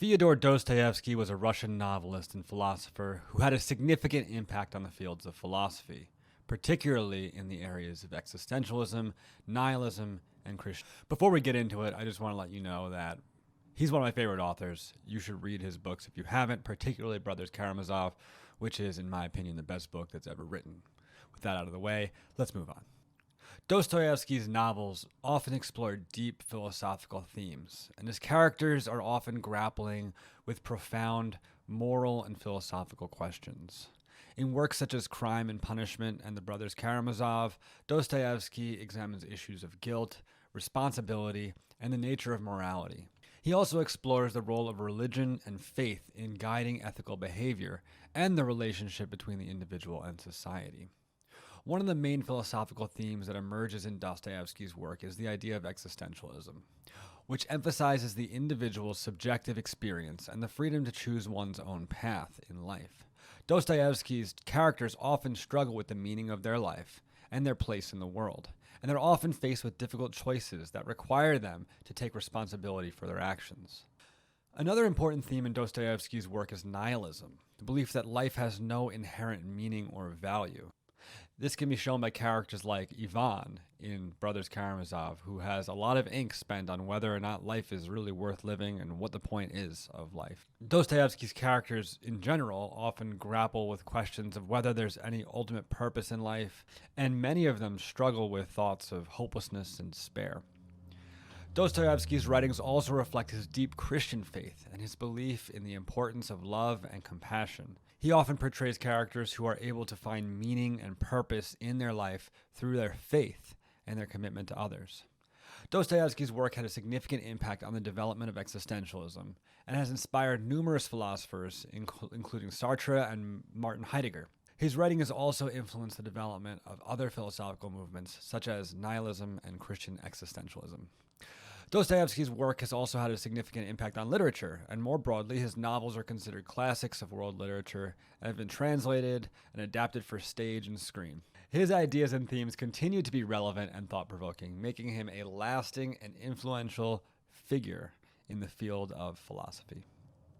Fyodor Dostoyevsky was a Russian novelist and philosopher who had a significant impact on the fields of philosophy, particularly in the areas of existentialism, nihilism, and Christian. Before we get into it, I just want to let you know that he's one of my favorite authors. You should read his books if you haven't, particularly Brothers Karamazov, which is, in my opinion, the best book that's ever written. With that out of the way, let's move on. Dostoyevsky's novels often explore deep philosophical themes, and his characters are often grappling with profound moral and philosophical questions. In works such as Crime and Punishment and The Brothers Karamazov, Dostoyevsky examines issues of guilt, responsibility, and the nature of morality. He also explores the role of religion and faith in guiding ethical behavior and the relationship between the individual and society. One of the main philosophical themes that emerges in Dostoyevsky's work is the idea of existentialism, which emphasizes the individual's subjective experience and the freedom to choose one's own path in life. Dostoyevsky's characters often struggle with the meaning of their life and their place in the world, and they're often faced with difficult choices that require them to take responsibility for their actions. Another important theme in Dostoyevsky's work is nihilism, the belief that life has no inherent meaning or value. This can be shown by characters like Ivan in Brothers Karamazov, who has a lot of ink spent on whether or not life is really worth living and what the point is of life. Dostoyevsky's characters in general often grapple with questions of whether there's any ultimate purpose in life, and many of them struggle with thoughts of hopelessness and despair. Dostoyevsky's writings also reflect his deep Christian faith and his belief in the importance of love and compassion. He often portrays characters who are able to find meaning and purpose in their life through their faith and their commitment to others. Dostoyevsky's work had a significant impact on the development of existentialism and has inspired numerous philosophers, including Sartre and Martin Heidegger. His writing has also influenced the development of other philosophical movements, such as nihilism and Christian existentialism. Dostoyevsky's work has also had a significant impact on literature, and more broadly, his novels are considered classics of world literature and have been translated and adapted for stage and screen. His ideas and themes continue to be relevant and thought-provoking, making him a lasting and influential figure in the field of philosophy.